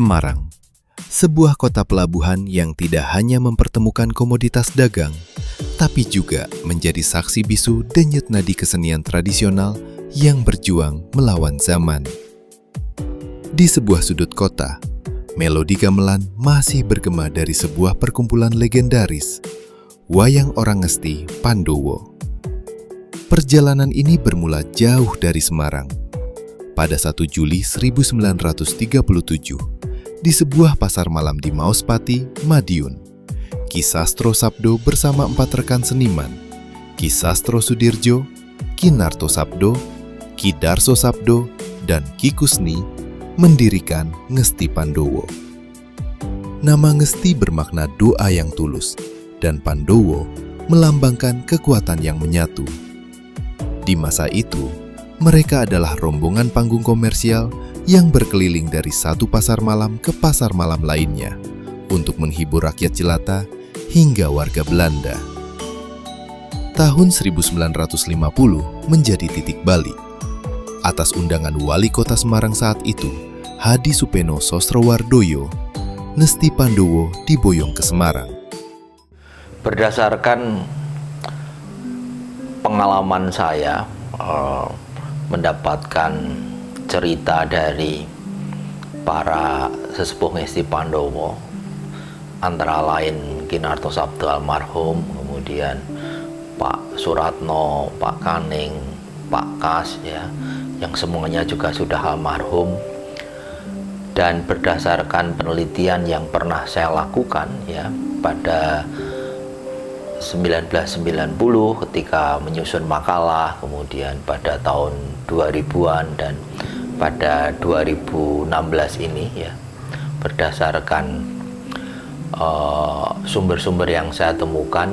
Semarang, sebuah kota pelabuhan yang tidak hanya mempertemukan komoditas dagang, tapi juga menjadi saksi bisu denyut nadi kesenian tradisional yang berjuang melawan zaman. Di sebuah sudut kota, melodi gamelan masih bergema dari sebuah perkumpulan legendaris, Wayang Orang Ngesti Pandowo. Perjalanan ini bermula jauh dari Semarang. Pada 1 Juli 1937, di sebuah pasar malam di Mauspati, Madiun, Ki Sastro Sabdo bersama 4 rekan seniman, Ki Sastro Sudirjo, Ki Narto Sabdo, Ki Darso Sabdo, dan Ki Kusni mendirikan Ngesti Pandowo. Nama Ngesti bermakna doa yang tulus, dan Pandowo melambangkan kekuatan yang menyatu. Di masa itu, mereka adalah rombongan panggung komersial yang berkeliling dari satu pasar malam ke pasar malam lainnya untuk menghibur rakyat jelata hingga warga Belanda. Tahun 1950 menjadi titik balik. Atas undangan Wali Kota Semarang saat itu, Hadi Supeno Sosrowardoyo, Ngesti Pandowo diboyong ke Semarang. Berdasarkan pengalaman saya mendapatkan cerita dari para sesepuh Ngesti Pandowo, antara lain Ki Narto Sabdo almarhum, kemudian Pak Suratno, Pak Kaning, Pak Kas, ya, yang semuanya juga sudah almarhum. Dan berdasarkan penelitian yang pernah saya lakukan, ya, pada 1990 ketika menyusun makalah, kemudian pada tahun 2000-an dan pada 2016 ini, ya, berdasarkan sumber-sumber yang saya temukan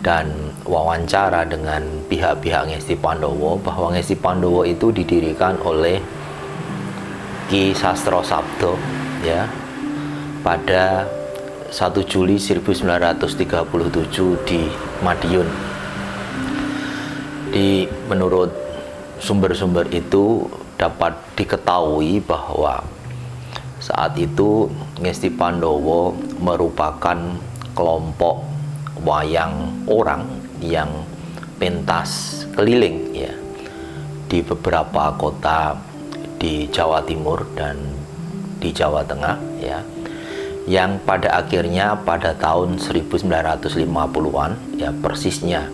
dan wawancara dengan pihak-pihak Ngesti Pandowo, bahwa Ngesti Pandowo itu didirikan oleh Ki Sastro Sabdo, ya, pada 1 Juli 1937 di Madiun. Menurut sumber-sumber itu dapat diketahui bahwa saat itu Ngesti Pandowo merupakan kelompok wayang orang yang pentas keliling, ya, di beberapa kota di Jawa Timur dan di Jawa Tengah, ya, yang pada akhirnya pada tahun 1950-an, ya, persisnya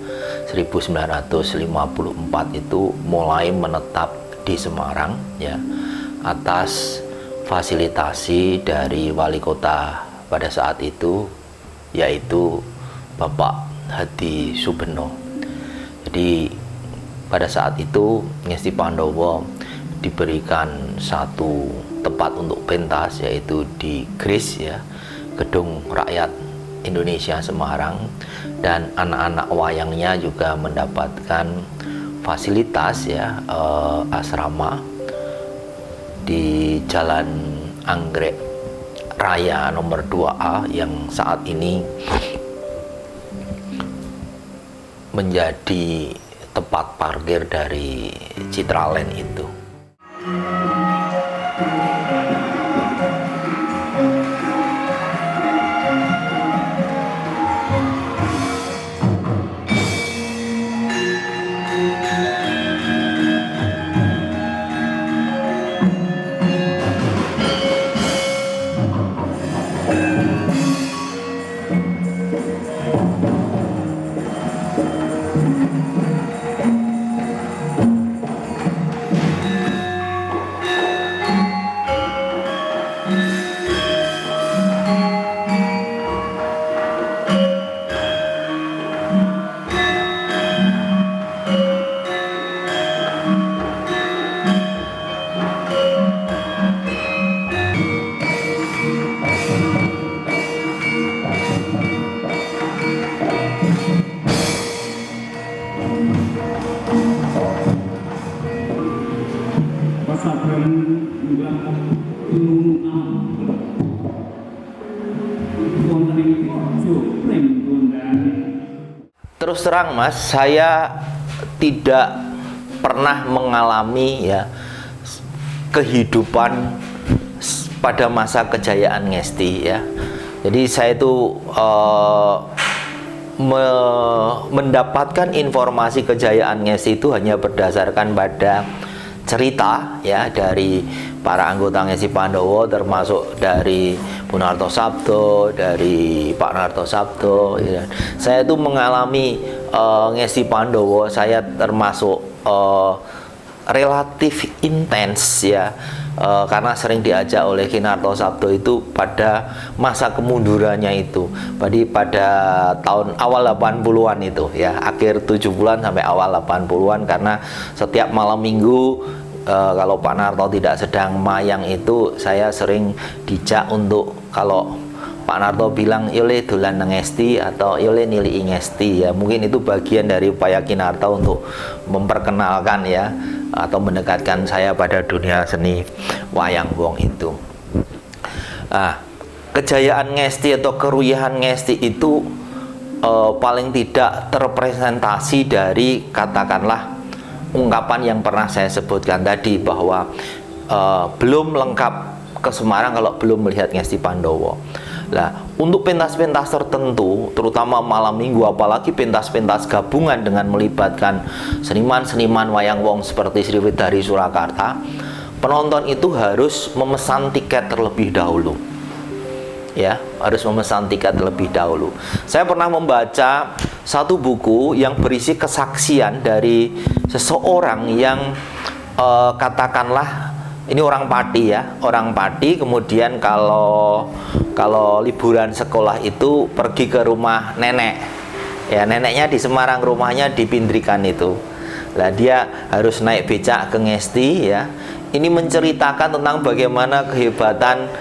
1954 itu mulai menetap di Semarang, ya, atas fasilitasi dari wali kota pada saat itu, yaitu Bapak Hadi Supeno. Jadi pada saat itu Ngesti Pandowo diberikan satu tempat untuk pentas, yaitu di GRIS, ya, Gedung Rakyat Indonesia Semarang, dan anak-anak wayangnya juga mendapatkan fasilitas, ya, asrama di Jalan Anggrek Raya nomor 2A yang saat ini menjadi tempat parkir dari Citraland itu. Terus terang, Mas, saya tidak pernah mengalami, ya, kehidupan pada masa kejayaan Ngesti ya. Jadi saya itu mendapatkan informasi kejayaan Ngesti itu hanya berdasarkan pada cerita ya dari para anggota Ngesti Pandowo, termasuk dari Bu Narto Sabdo, dari Pak Narto Sabdo ya. Saya itu mengalami Ngesti Pandowo, saya termasuk relatif intens ya, karena sering diajak oleh Ki Narto Sabdo itu pada masa kemundurannya itu, pada tahun awal 80-an itu ya, akhir 70-an sampai awal 80-an, karena setiap malam minggu kalau Pak Narto tidak sedang mayang itu, saya sering dijak untuk, kalau Pak Narto bilang yole dolan Ngesti atau yole nili Ngesti ya, mungkin itu bagian dari upaya Ki Narto untuk memperkenalkan ya, atau mendekatkan saya pada dunia seni wayang wong itu. Nah, kejayaan Ngesti atau keruyahan Ngesti itu paling tidak terrepresentasi dari, katakanlah, ungkapan yang pernah saya sebutkan tadi, bahwa belum lengkap ke Semarang kalau belum melihat Ngesti Pandowo. Nah, untuk pentas-pentas tertentu, terutama malam minggu, apalagi pentas-pentas gabungan dengan melibatkan seniman-seniman wayang wong seperti Sri Widari Surakarta, penonton itu harus memesan tiket terlebih dahulu. Ya, harus memesan tiket terlebih dahulu. Saya pernah membaca satu buku yang berisi kesaksian dari seseorang yang katakanlah ini orang Pati ya, orang Pati, kemudian kalau liburan sekolah itu pergi ke rumah nenek ya, neneknya di Semarang, rumahnya di Pindrikan itu. Lah dia harus naik becak ke Ngesti ya. Ini menceritakan tentang bagaimana kehebatan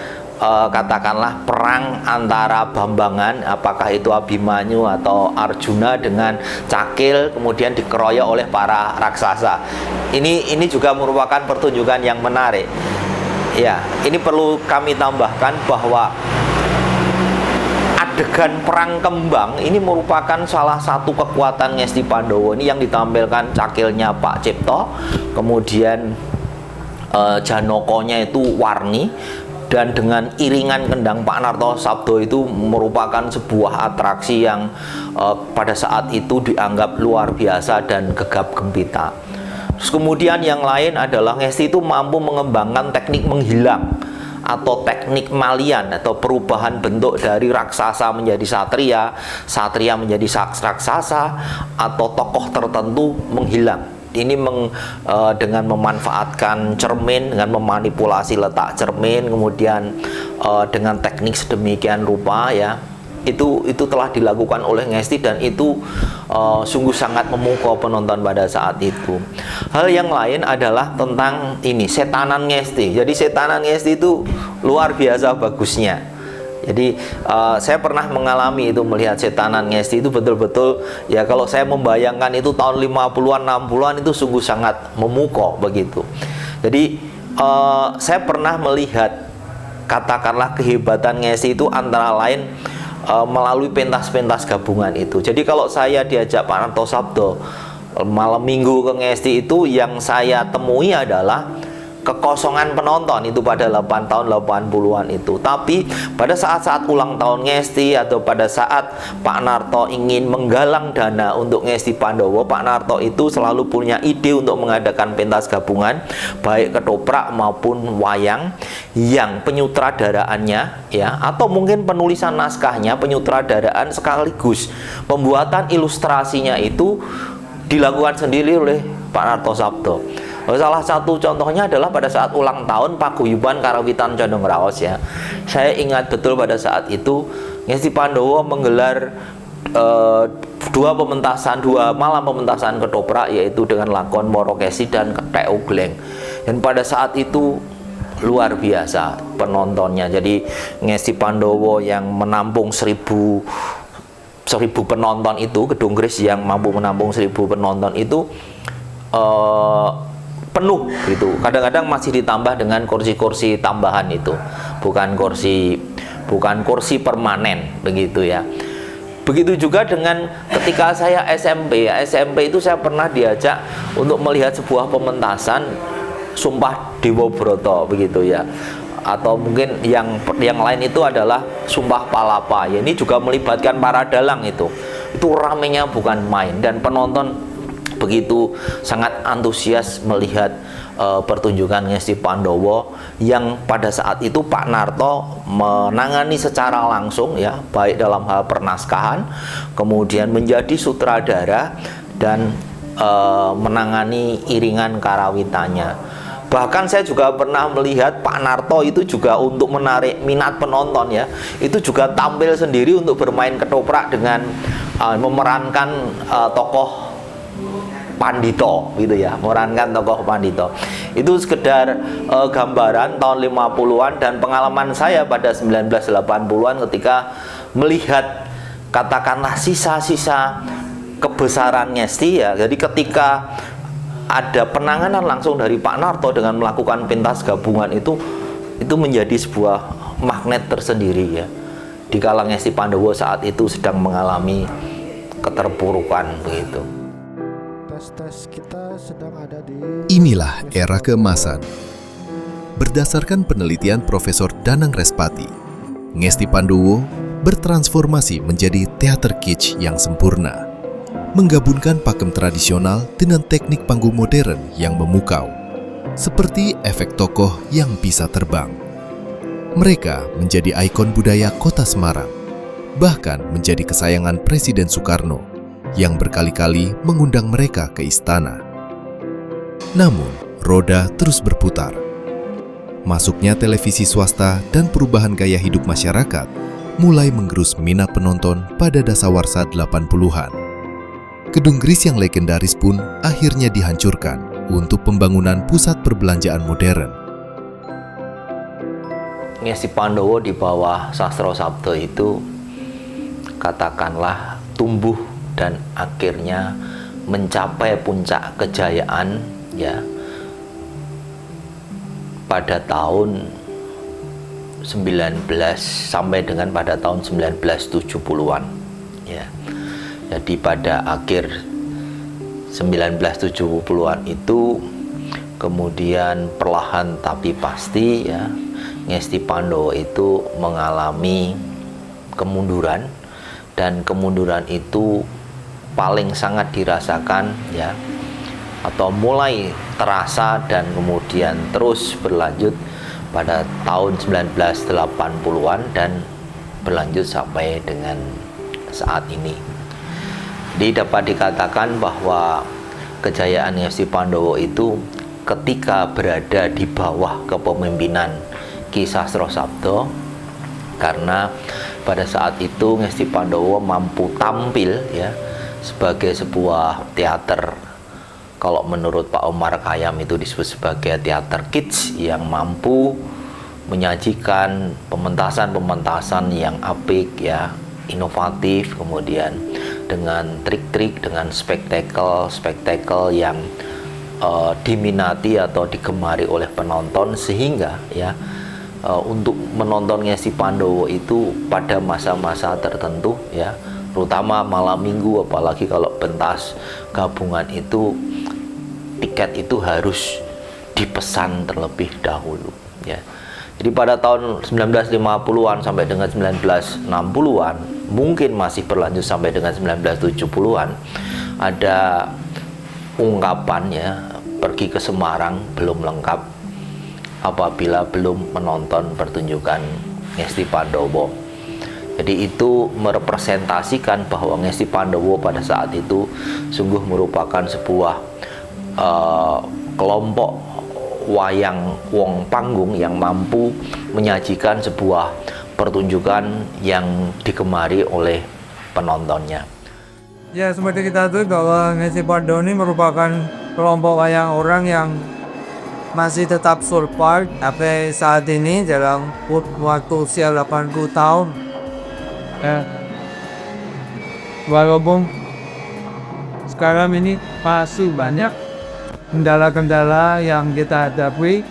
katakanlah perang antara Bambangan, apakah itu Abimanyu atau Arjuna dengan Cakil, kemudian dikeroyok oleh para raksasa. Ini juga merupakan pertunjukan yang menarik. Ya, ini perlu kami tambahkan bahwa adegan perang kembang ini merupakan salah satu kekuatan Ngesti Pandowo ini, yang ditampilkan Cakilnya Pak Cipto, kemudian Janokonya itu Warni, dan dengan iringan kendang Pak Narto Sabdo itu merupakan sebuah atraksi yang pada saat itu dianggap luar biasa dan gegap gempita. Terus kemudian yang lain adalah Ngesti itu mampu mengembangkan teknik menghilang atau teknik malian, atau perubahan bentuk dari raksasa menjadi satria, satria menjadi raksasa, atau tokoh tertentu menghilang. Ini dengan memanfaatkan cermin, dengan memanipulasi letak cermin, kemudian dengan teknik sedemikian rupa ya, itu telah dilakukan oleh Ngesti, dan itu sungguh sangat memukau penonton pada saat itu. Hal yang lain adalah tentang ini, setanan Ngesti. Jadi setanan Ngesti itu luar biasa bagusnya. Jadi saya pernah mengalami itu, melihat setanan Ngesti itu betul-betul ya, kalau saya membayangkan itu tahun 50-an 60-an itu sungguh sangat memukau begitu. Jadi saya pernah melihat katakanlah kehebatan Ngesti itu antara lain melalui pentas-pentas gabungan itu. Jadi kalau saya diajak Pak Narto Sabdo malam minggu ke Ngesti itu, yang saya temui adalah kekosongan penonton itu pada 8 tahun 80-an itu. Tapi pada saat-saat ulang tahun Ngesti, atau pada saat Pak Narto ingin menggalang dana untuk Ngesti Pandowo, Pak Narto itu selalu punya ide untuk mengadakan pentas gabungan, baik ketoprak maupun wayang, yang penyutradaraannya ya, atau mungkin penulisan naskahnya, penyutradaraan sekaligus pembuatan ilustrasinya itu dilakukan sendiri oleh Pak Narto Sabdo. Salah satu contohnya adalah pada saat ulang tahun Paguyuban Karawitan Condong Raos ya. Saya ingat betul pada saat itu Ngesti Pandowo menggelar dua malam pementasan ketoprak, yaitu dengan lakon Morokesi dan Kethek Ugleng. Dan pada saat itu luar biasa penontonnya. Jadi Ngesti Pandowo yang menampung 1000 penonton itu, Gedung Kris yang mampu menampung 1000 penonton itu penuh gitu. Kadang-kadang masih ditambah dengan kursi-kursi tambahan itu, bukan kursi permanen begitu ya. Begitu juga dengan ketika saya SMP ya, SMP itu saya pernah diajak untuk melihat sebuah pementasan Sumpah Dewa Broto begitu ya. atau mungkin yang lain itu adalah Sumpah Palapa. Ya, ini juga melibatkan para dalang itu ramenya bukan main, dan penonton begitu sangat antusias melihat pertunjukan Ngesti Pandowo yang pada saat itu Pak Narto menangani secara langsung, ya, baik dalam hal pernaskahan, kemudian menjadi sutradara dan menangani iringan karawitannya. Bahkan saya juga pernah melihat Pak Narto itu juga untuk menarik minat penonton, ya, itu juga tampil sendiri untuk bermain ketoprak dengan memerankan tokoh Pandito gitu, ya, memerankan tokoh Pandito. Itu sekedar gambaran tahun 50-an dan pengalaman saya pada 1980-an ketika melihat katakanlah sisa-sisa kebesaran Ngesti, ya. Jadi ketika ada penanganan langsung dari Pak Narto dengan melakukan pentas gabungan itu menjadi sebuah magnet tersendiri, ya. Di kala Ngesti Pandowo saat itu sedang mengalami keterpurukan begitu. Kita sedang ada di... Inilah era keemasan. Berdasarkan penelitian Profesor Danang Respati, Ngesti Pandowo bertransformasi menjadi teater kitsch yang sempurna, menggabungkan pakem tradisional dengan teknik panggung modern yang memukau, seperti efek tokoh yang bisa terbang. Mereka menjadi ikon budaya kota Semarang, bahkan menjadi kesayangan Presiden Soekarno yang berkali-kali mengundang mereka ke istana. Namun, roda terus berputar. Masuknya televisi swasta dan perubahan gaya hidup masyarakat mulai menggerus minat penonton pada dasawarsa 80-an. Gedung Gris yang legendaris pun akhirnya dihancurkan untuk pembangunan pusat perbelanjaan modern. Ngesti Pandowo di bawah Sastro Sabdo itu katakanlah tumbuh dan akhirnya mencapai puncak kejayaan, ya, pada tahun 19 sampai dengan pada tahun 1970-an, ya. Jadi pada akhir 1970-an itu kemudian perlahan tapi pasti, ya, Ngesti Pandowo itu mengalami kemunduran, dan kemunduran itu paling sangat dirasakan, ya, atau mulai terasa dan kemudian terus berlanjut pada tahun 1980-an dan berlanjut sampai dengan saat ini. Jadi dapat dikatakan bahwa kejayaan Ngesti Pandowo itu ketika berada di bawah kepemimpinan Ki Sastro Sabdo, karena pada saat itu Ngesti Pandowo mampu tampil, ya, sebagai sebuah teater, kalau menurut Pak Omar Khayyam itu disebut sebagai teater kitsch yang mampu menyajikan pementasan yang apik, ya, inovatif, kemudian dengan trik-trik, dengan spektakel yang diminati atau digemari oleh penonton, sehingga, ya, untuk menonton Ngesti Pandowo itu pada masa-masa tertentu, ya, terutama malam minggu, apalagi kalau pentas gabungan itu tiket itu harus dipesan terlebih dahulu, ya. Jadi pada tahun 1950-an sampai dengan 1960-an, mungkin masih berlanjut sampai dengan 1970-an, ada ungkapannya pergi ke Semarang belum lengkap apabila belum menonton pertunjukan Ngesti Pandowo. Jadi itu merepresentasikan bahwa Ngesti Pandowo pada saat itu sungguh merupakan sebuah kelompok wayang wong panggung yang mampu menyajikan sebuah pertunjukan yang digemari oleh penontonnya. Ya, seperti kita tahu bahwa Ngesti Pandowo ini merupakan kelompok wayang orang yang masih tetap survive sampai saat ini dalam waktu usia 80 tahun. Walaupun sekarang ini masih banyak kendala-kendala yang kita hadapi,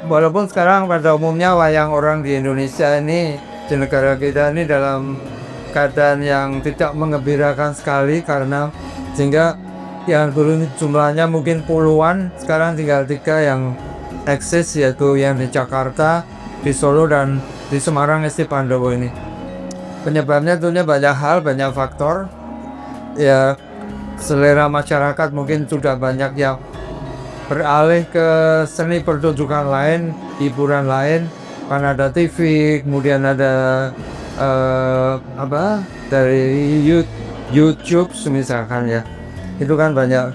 walaupun sekarang pada umumnya wayang orang di Indonesia ini, di negara kita ini dalam keadaan yang tidak menggembirakan sekali, karena sehingga yang dulu jumlahnya mungkin puluhan, sekarang tinggal 3 yang eksis, yaitu yang di Jakarta, di Solo, dan di Semarang Esti Pandowo ini. Penyebabnya tentunya banyak hal, banyak faktor. Ya, selera masyarakat mungkin sudah banyak yang beralih ke seni pertunjukan lain, hiburan lain, karena ada TV, kemudian ada dari YouTube misalkan ya. Itu kan banyak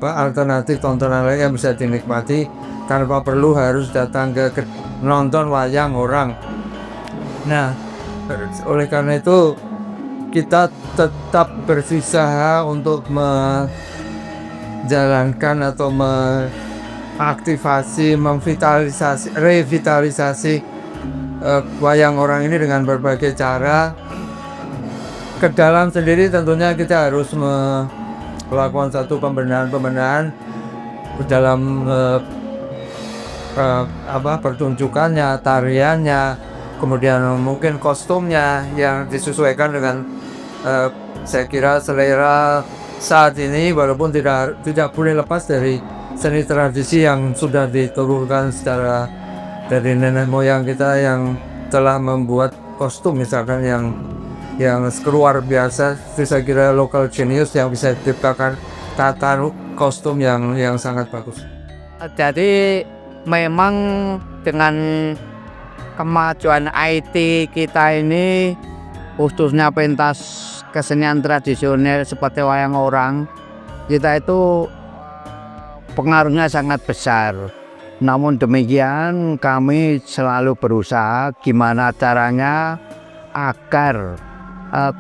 alternatif tontonan lain yang bisa dinikmati tanpa perlu harus datang ke nonton wayang orang. Nah, oleh karena itu kita tetap berusaha untuk menjalankan atau mengaktifasi, revitalisasi wayang orang ini dengan berbagai cara. Ke dalam sendiri tentunya kita harus melakukan satu pembenahan dalam pertunjukannya, tariannya, kemudian mungkin kostumnya yang disesuaikan dengan saya kira selera saat ini, walaupun tidak boleh lepas dari seni tradisi yang sudah diturunkan secara dari nenek moyang kita yang telah membuat kostum misalkan yang luar biasa. Itu saya kira local genius yang bisa diciptakan tata kostum yang sangat bagus. Jadi memang dengan kemajuan IT kita ini, khususnya pentas kesenian tradisional seperti wayang orang, kita itu pengaruhnya sangat besar. Namun demikian kami selalu berusaha gimana caranya agar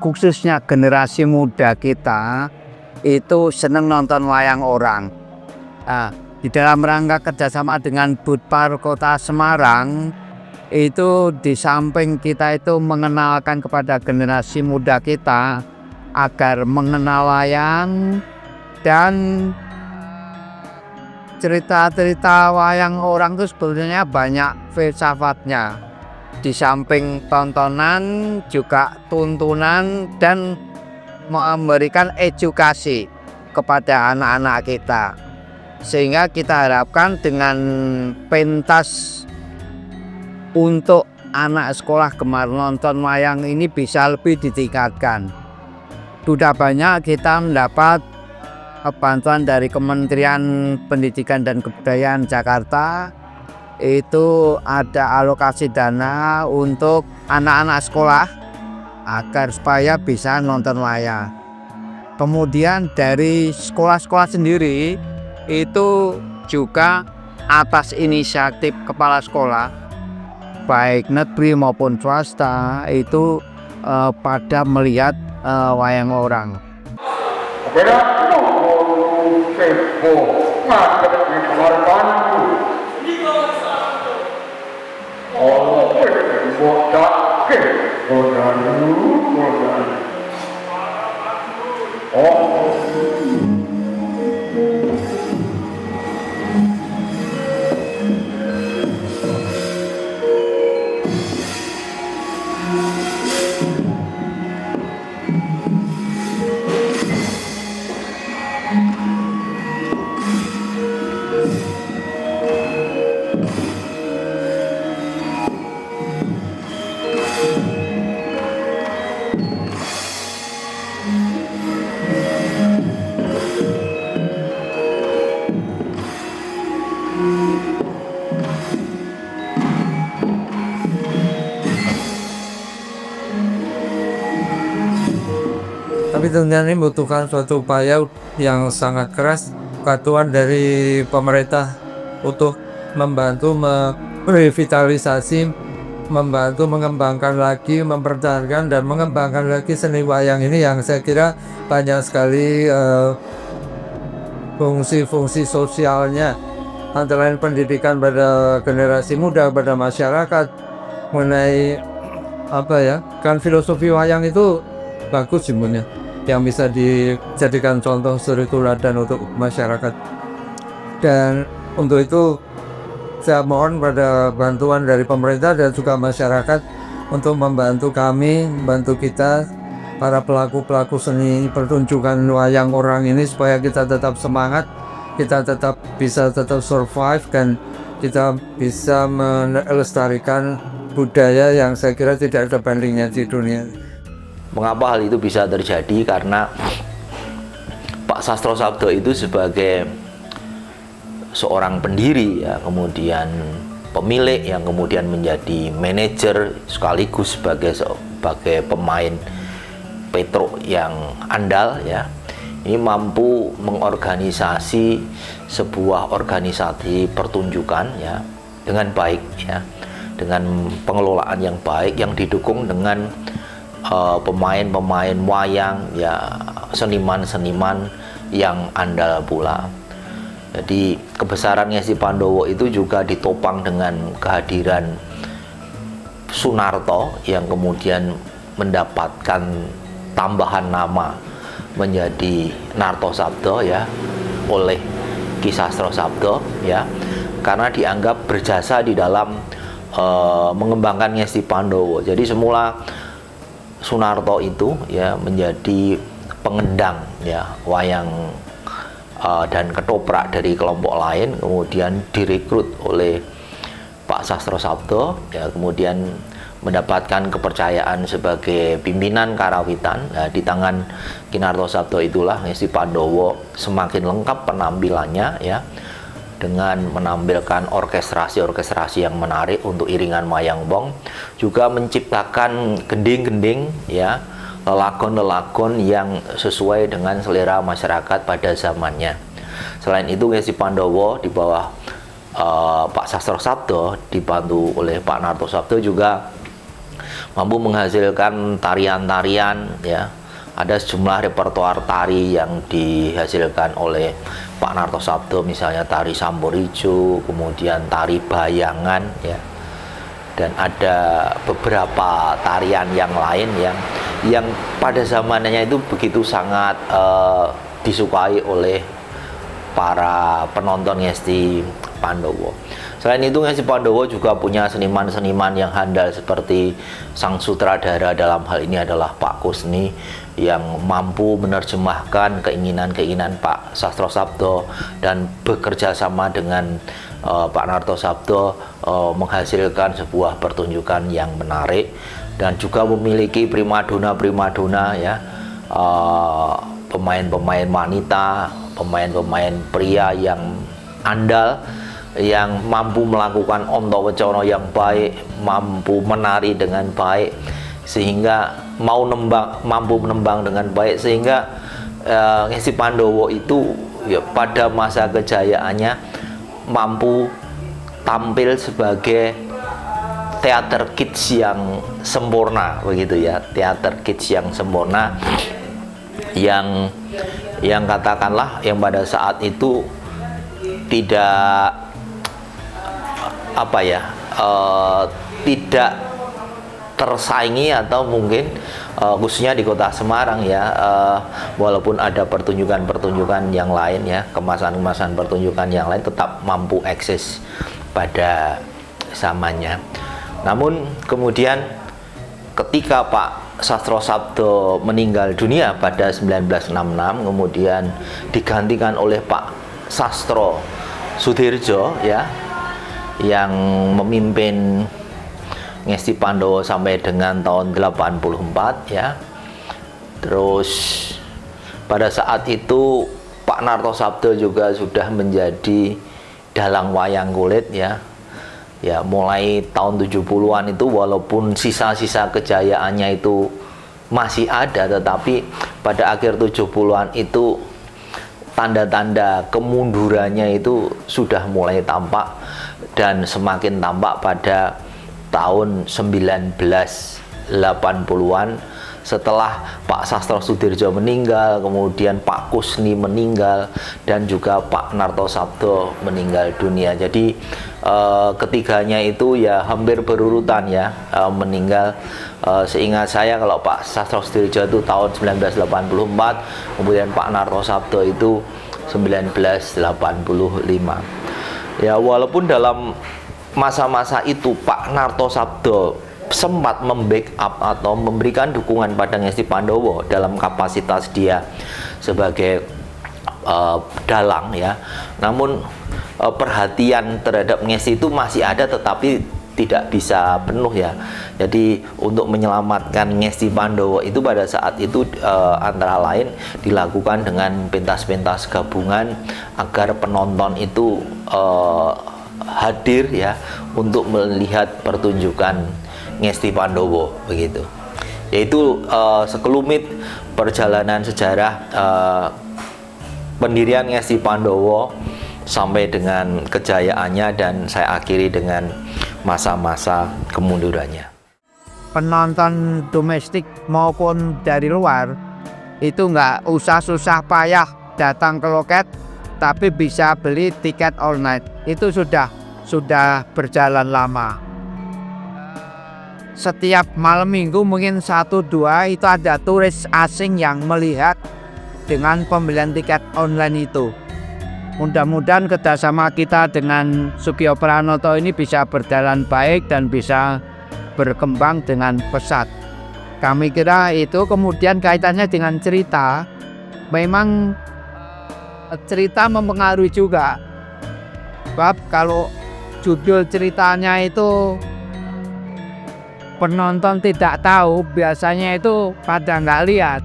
khususnya generasi muda kita itu senang nonton wayang orang. Di dalam rangka kerjasama dengan Budpar Kota Semarang, itu di samping kita itu mengenalkan kepada generasi muda kita agar mengenal wayang, dan cerita-cerita wayang orang itu sebetulnya banyak filsafatnya. Di samping tontonan juga tuntunan dan memberikan edukasi kepada anak-anak kita, sehingga kita harapkan dengan pentas untuk anak sekolah gemar nonton wayang ini bisa lebih ditingkatkan. Sudah banyak kita mendapat bantuan dari Kementerian Pendidikan dan Kebudayaan Jakarta. Itu ada alokasi dana untuk anak-anak sekolah agar supaya bisa nonton wayang. Kemudian dari sekolah-sekolah sendiri itu juga atas inisiatif kepala sekolah baik negeri maupun swasta itu pada melihat wayang orang. Tapi tentunya ini membutuhkan suatu upaya yang sangat keras, bantuan dari pemerintah untuk membantu merevitalisasi, membantu mengembangkan lagi, mempertahankan dan mengembangkan lagi seni wayang ini yang saya kira banyak sekali fungsi-fungsi sosialnya, antara lain pendidikan pada generasi muda, pada masyarakat mengenai kan filosofi wayang itu bagus sebenarnya, yang bisa dijadikan contoh suri teladan untuk masyarakat. Dan untuk itu saya mohon pada bantuan dari pemerintah dan juga masyarakat untuk membantu kami, membantu kita para pelaku-pelaku seni pertunjukan wayang orang ini supaya kita tetap semangat, kita tetap bisa survive dan kita bisa melestarikan budaya yang saya kira tidak ada bandingnya di dunia. Mengapa hal itu bisa terjadi? Karena Pak Sastro Sabdo itu sebagai seorang pendiri ya, kemudian pemilik yang kemudian menjadi manajer sekaligus sebagai pemain Petro yang andal ya. Ini mampu mengorganisasi sebuah organisasi pertunjukan ya dengan baik ya, dengan pengelolaan yang baik yang didukung dengan pemain-pemain wayang ya, seniman-seniman yang andal pula. Jadi kebesaran Ngesti Pandowo itu juga ditopang dengan kehadiran Sunarto yang kemudian mendapatkan tambahan nama menjadi Narto Sabdo ya oleh Ki Sastro Sabdo ya, karena dianggap berjasa di dalam mengembangkan Ngesti Pandowo. Jadi semula Sunarto itu ya menjadi pengendang ya wayang dan ketoprak dari kelompok lain, kemudian direkrut oleh Pak Sastro Sabdo ya, kemudian mendapatkan kepercayaan sebagai pimpinan karawitan. Nah, di tangan Ki Narto Sabdo itulah Ngesti Pandowo semakin lengkap penampilannya ya, dengan menampilkan orkestrasi yang menarik untuk iringan wayang bong, juga menciptakan gending-gending ya, lelagon-lelagon yang sesuai dengan selera masyarakat pada zamannya. Selain itu Ngesti Pandowo di bawah Pak Sastro Sabdo dibantu oleh Pak Narto Sabdo juga mampu menghasilkan tarian-tarian ya. Ada sejumlah repertoar tari yang dihasilkan oleh Pak Narto Sabdo, misalnya tari Samborijo, kemudian tari Bayangan ya, dan ada beberapa tarian yang lain yang pada zamannya itu begitu sangat disukai oleh para penonton Ngesti Pandowo. Selain itu Ngesti Pandowo juga punya seniman-seniman yang handal seperti sang sutradara, dalam hal ini adalah Pak Kusni, yang mampu menerjemahkan keinginan-keinginan Pak Sastro Sabdo dan bekerja sama dengan Pak Narto Sabdo menghasilkan sebuah pertunjukan yang menarik, dan juga memiliki primadona-primadona ya, pemain-pemain wanita, pemain-pemain pria yang andal, yang mampu melakukan onto wecono yang baik, mampu menari dengan baik, sehingga mampu menembang dengan baik, sehingga Ngesti Pandowo itu ya pada masa kejayaannya mampu tampil sebagai teater kids yang sempurna begitu ya, teater kids yang sempurna yang katakanlah yang pada saat itu tidak tidak tersaingi, atau mungkin khususnya di kota Semarang ya, walaupun ada pertunjukan-pertunjukan yang lain ya, kemasan-kemasan pertunjukan yang lain tetap mampu eksis pada zamannya. Namun kemudian ketika Pak Sastro Sabdo meninggal dunia pada 1966, kemudian digantikan oleh Pak Sastro Sudirjo ya, yang memimpin Ngesti Pandowo sampai dengan tahun 84 ya. Terus pada saat itu Pak Narto Sabdo juga sudah menjadi dalang wayang kulit ya. Ya, mulai tahun 70-an itu walaupun sisa-sisa kejayaannya itu masih ada, tetapi pada akhir 70-an itu tanda-tanda kemundurannya itu sudah mulai tampak, dan semakin tampak pada tahun 1980-an setelah Pak Sastro Sudirjo meninggal, kemudian Pak Kusni meninggal, dan juga Pak Narto Sabdo meninggal dunia. Jadi ketiganya itu ya hampir berurutan ya meninggal. Seingat saya kalau Pak Sastro Sudirjo itu tahun 1984, kemudian Pak Narto Sabdo itu 1985. Ya, walaupun dalam masa-masa itu Pak Narto Sabdo sempat membackup atau memberikan dukungan pada Ngesti Pandowo dalam kapasitas dia sebagai dalang ya. Namun perhatian terhadap Ngesti itu masih ada, tetapi tidak bisa penuh ya. Jadi untuk menyelamatkan Ngesti Pandowo itu pada saat itu antara lain dilakukan dengan pentas-pentas gabungan agar penonton itu hadir ya untuk melihat pertunjukan Ngesti Pandowo begitu. Yaitu sekelumit perjalanan sejarah pendirian Ngesti Pandowo sampai dengan kejayaannya, dan saya akhiri dengan masa-masa kemundurannya. Penonton domestik maupun dari luar itu nggak usah susah payah datang ke loket, tapi bisa beli tiket online. Itu sudah berjalan lama. Setiap malam minggu mungkin 1-2 itu ada turis asing yang melihat dengan pembelian tiket online itu. Mudah-mudahan kerjasama kita dengan Sugio Pranoto ini bisa berjalan baik dan bisa berkembang dengan pesat. Kami kira itu. Kemudian kaitannya dengan cerita, memang cerita mempengaruhi juga. Sebab kalau judul ceritanya itu penonton tidak tahu, biasanya itu pada nggak lihat.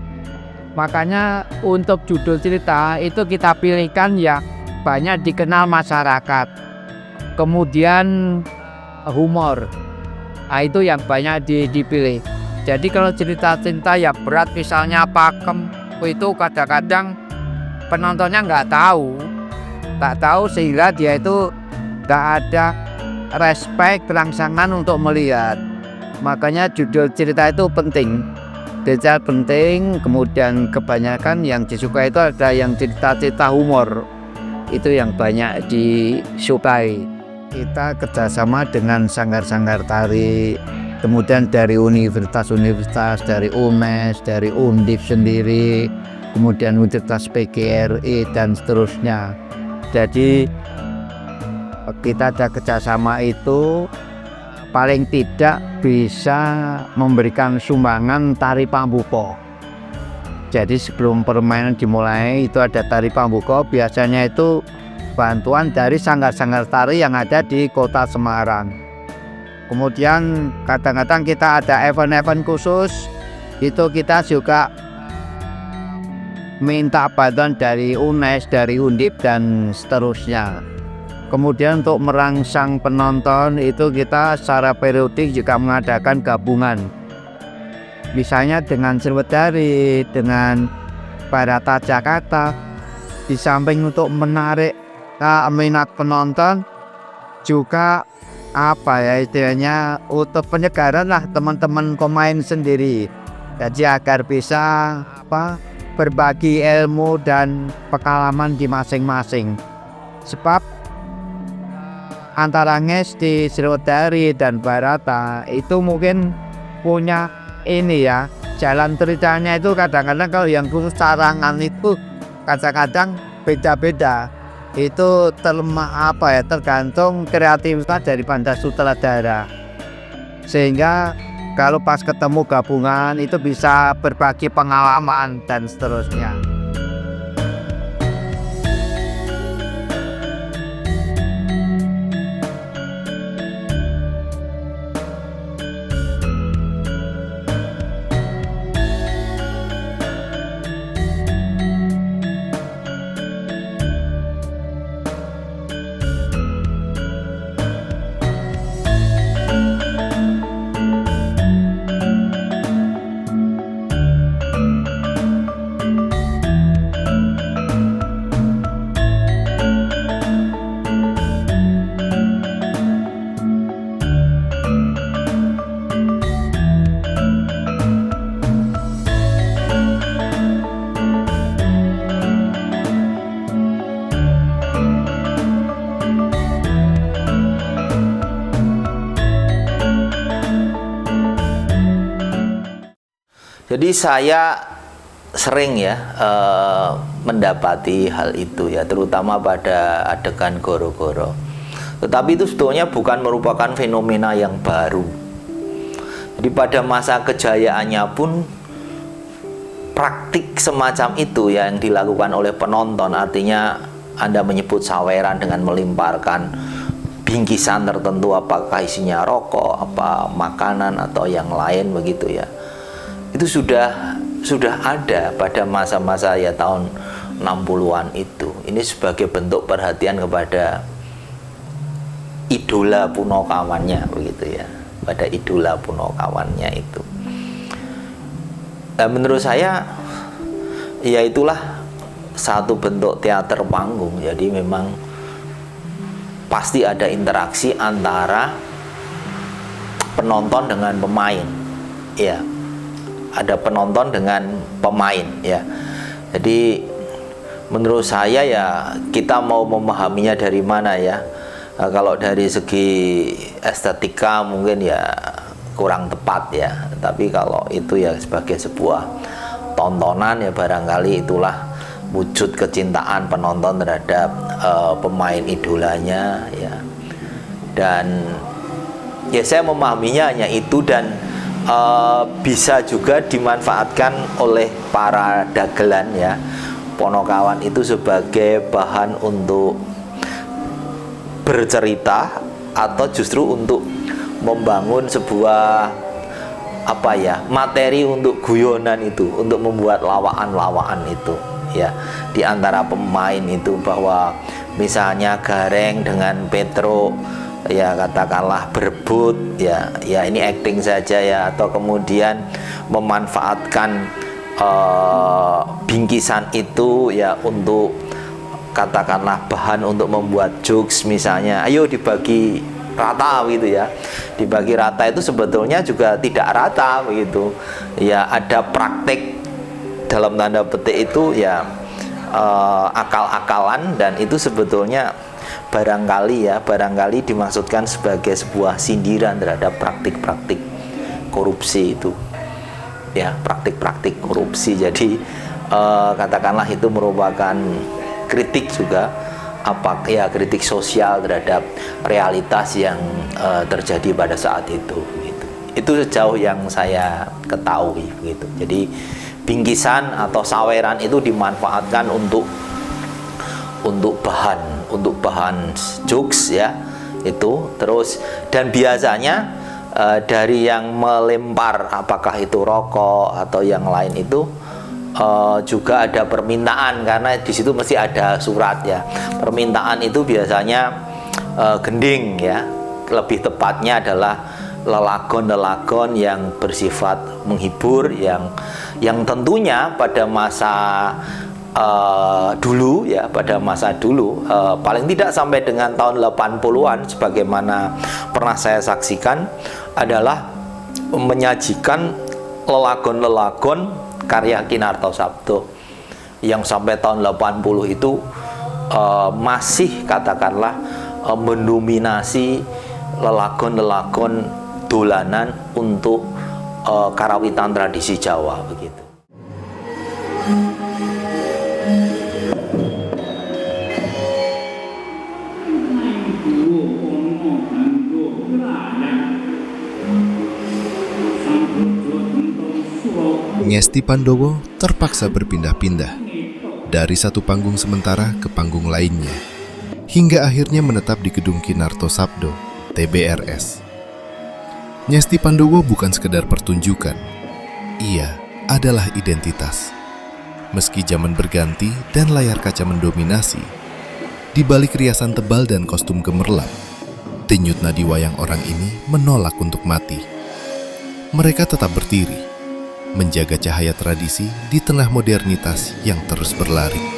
Makanya untuk judul cerita itu kita pilihkan yang banyak dikenal masyarakat. Kemudian humor, nah, itu yang banyak dipilih. Jadi kalau cerita cinta ya berat, misalnya pakem, itu kadang-kadang penontonnya nggak tahu sehingga dia itu nggak ada respect rangsangan untuk melihat. Makanya judul cerita itu penting. Detail penting. Kemudian kebanyakan yang disukai itu ada yang cerita-cerita humor, itu yang banyak disukai. Kita kerjasama dengan sanggar-sanggar tari, kemudian dari universitas-universitas, dari UNES, dari Undip sendiri, kemudian Universitas PGRI dan seterusnya. Jadi kita ada kerjasama itu, paling tidak bisa memberikan sumbangan tari pambuko. Jadi sebelum permainan dimulai itu ada tari pambuko, biasanya itu bantuan dari sanggar-sanggar tari yang ada di kota Semarang. Kemudian kadang-kadang kita ada event-event khusus, itu kita juga minta bantuan dari UNES, dari Undip dan seterusnya. Kemudian untuk merangsang penonton itu kita secara periodik juga mengadakan gabungan. Misalnya dengan Sriwedari, dengan Barata Jakarta. Di samping untuk menarik minat penonton, juga istilahnya untuk penyegaran lah teman-teman pemain sendiri. Jadi agar bisa berbagi ilmu dan pengalaman di masing-masing. Sebab antara Ngesti, Sriwedari dan Barata itu mungkin punya jalan ceritanya itu kadang-kadang kalau yang khusus sarangan itu kadang-kadang beda-beda. Itu tergantung kreativitas dari banda sutradara. Sehingga kalau pas ketemu gabungan itu bisa berbagi pengalaman dan seterusnya. Jadi saya sering mendapati hal itu ya, terutama pada adegan goro-goro. Tetapi itu sebetulnya bukan merupakan fenomena yang baru. Jadi pada masa kejayaannya pun praktik semacam itu yang dilakukan oleh penonton, artinya Anda menyebut saweran dengan melemparkan bingkisan tertentu, apakah isinya rokok, apa makanan atau yang lain begitu ya. Itu sudah ada pada masa-masa ya tahun 60-an itu. Ini sebagai bentuk perhatian kepada idola punokawannya begitu ya, pada idola punokawannya itu. Dan menurut saya ya itulah satu bentuk teater panggung. Jadi memang pasti ada interaksi antara penonton dengan pemain, ya, ada penonton dengan pemain, ya. Jadi menurut saya ya kita mau memahaminya dari mana ya. Kalau dari segi estetika mungkin ya kurang tepat ya. Tapi kalau itu ya sebagai sebuah tontonan ya barangkali itulah wujud kecintaan penonton terhadap pemain idolanya ya. Dan ya saya memahaminya hanya itu, dan bisa juga dimanfaatkan oleh para dagelan ya, Ponokawan itu sebagai bahan untuk bercerita atau justru untuk membangun sebuah materi untuk guyonan itu, untuk membuat lawaan-lawaan itu ya di antara pemain itu, bahwa misalnya Gareng dengan Petro ya katakanlah berebut ya ini acting saja ya, atau kemudian memanfaatkan bingkisan itu ya untuk katakanlah bahan untuk membuat jokes, misalnya ayo dibagi rata gitu ya. Dibagi rata itu sebetulnya juga tidak rata begitu ya, ada praktik dalam tanda petik itu ya akal-akalan, dan itu sebetulnya barangkali dimaksudkan sebagai sebuah sindiran terhadap praktik-praktik korupsi itu ya, praktik-praktik korupsi. Jadi katakanlah itu merupakan kritik juga, kritik sosial terhadap realitas yang terjadi pada saat itu gitu. Itu sejauh yang saya ketahui begitu. Jadi bingkisan atau saweran itu dimanfaatkan untuk bahan jokes ya itu. Terus dan biasanya dari yang melempar, apakah itu rokok atau yang lain itu juga ada permintaan, karena di situ mesti ada surat ya. Permintaan itu biasanya gending ya, lebih tepatnya adalah lelagon-lelagon yang bersifat menghibur, yang tentunya pada masa dulu ya, pada masa dulu paling tidak sampai dengan tahun 80-an sebagaimana pernah saya saksikan, adalah menyajikan lelagon-lelagon karya Kinarto Sabdo yang sampai tahun 80 itu masih katakanlah mendominasi lelagon-lelagon dolanan untuk karawitan tradisi Jawa begitu. Ngesti Pandowo terpaksa berpindah-pindah dari satu panggung sementara ke panggung lainnya, hingga akhirnya menetap di gedung Kinarto Sabdo, TBRS. Ngesti Pandowo bukan sekedar pertunjukan, ia adalah identitas. Meski zaman berganti dan layar kaca mendominasi, di balik riasan tebal dan kostum gemerlap, denyut nadi wayang orang ini menolak untuk mati. Mereka tetap berdiri, menjaga cahaya tradisi di tengah modernitas yang terus berlari.